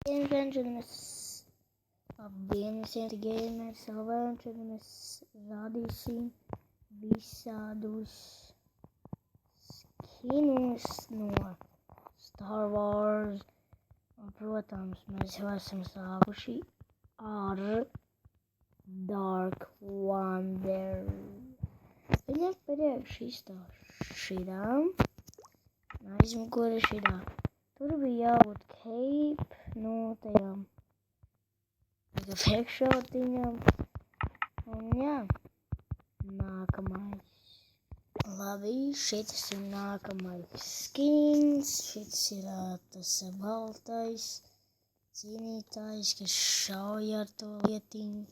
Labdien, visiem gameri, salvējuši, mēs rādīsim visādus skinus no Star Wars. Un, protams, mēs jau esam sākuši ar Dark Wonder. Viņam priekš izstāst šitām. Aizmugure šitā. Tur bija jābūt cape no tajām priekšrotiņām. Un jā, nākamais. Labi, šitas ir nākamais skins. Šitas ir tas baltais cīnītājs, kas šauja ar to lietiņu.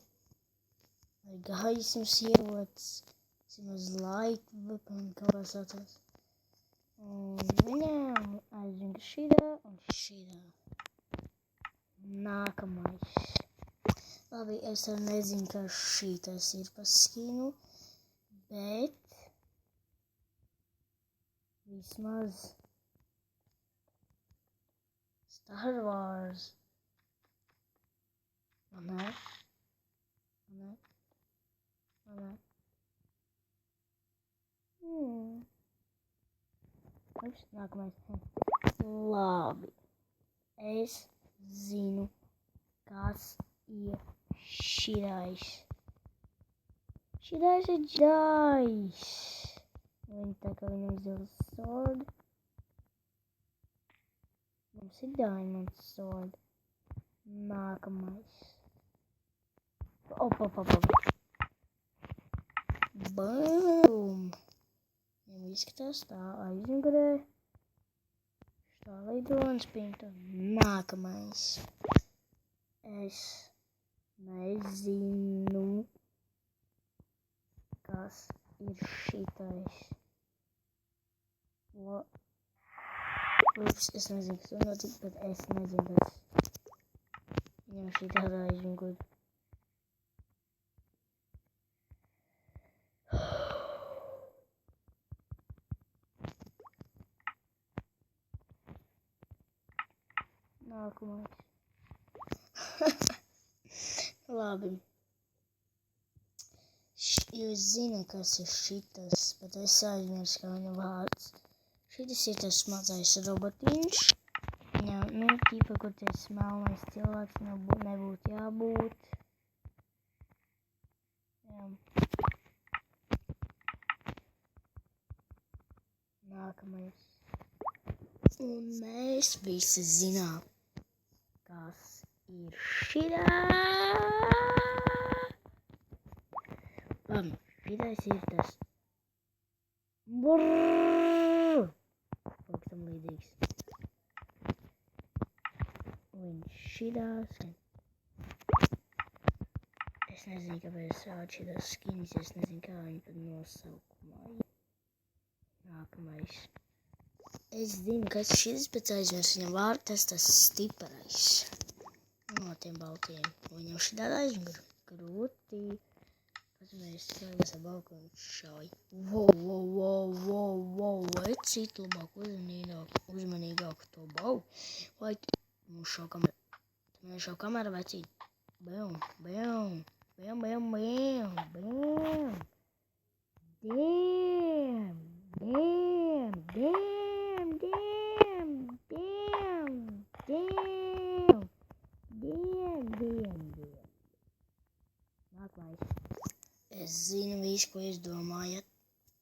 Vai gaismas ierots. Vismaz light weapon, kaut kā saucās. Un viņām aizvinka šitā un šitā. Nākamais. Labi, es arī nezinu, ka šitas ir pa skinu, bet vismaz Star Wars. Nē. Nākamais. Labi. Es zinu, kas ir šitais. Šitais ir Jedi. Viņa tā kā viņam zils sword. Mums ir diamond sword. Nākamais. Boom! Viņam izskatās tā aizmugurē. Tā lido un spinta. Nākamais. Es nezinu, kas ir šitais. Ups, es nezinu, kas tur notika, bet es nezinu, kas. Viņam šitā aizmugurē. Nākamais. Labi. Jūs zina, kas ir šitas, bet es aizmirsu, kā viņa vārds. Šitas ir tas mazais robotiņš. Viņam, tīpa, kur tas melnais cilvēks nebūtu jābūt. Jā. Nākamais. Un mēs visi zinām, kas ir šitā. Labi, šitais ir tas. Brrrr! Kaut tam līdzīgs. Un šitās. Es nezinu, kāpēc rād šitās skins, es nezinu, kā viņi pat nosaukumā. Nākamais. Es zinu, kas šis, bet aizmirsu viņam vārdu, tas stiprais. No tiem baltiem. Viņam šitā aizmugurē. Grūti. Pazīmēs cilvēks ar balku un šauj. Wow. Vai citu labāk uzmanīgāk to bau? Vai mums šau kamera? Tu man šau kamera vai citu? Bam. Nākamais. Es zinu visu, ko jūs domājat.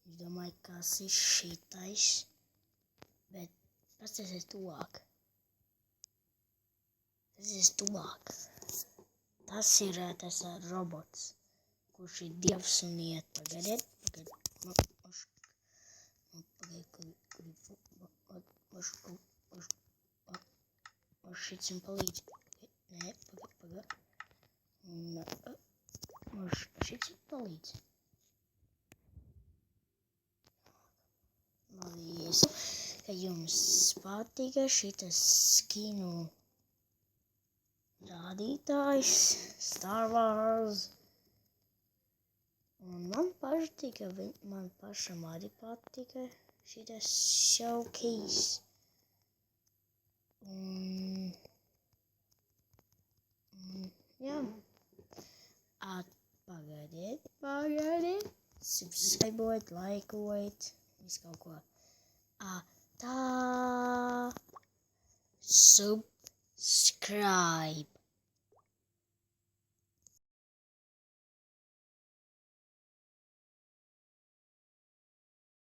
Jūs domājat, kas ir šitais. Bet pastāsies tuvāk. Tas ir tas robots, kurš ir dievs un iet. Pagaidiet. Šits un palīdz. Nē, pagaid. Šits un palīdz. Labi, ka jums patika šitas skinu rādītājs Star Wars. Un man pašam arī patika šitas showcase. Un Pagaidi. Subscribe, like, visu kaut ko. Tā. Subscribe.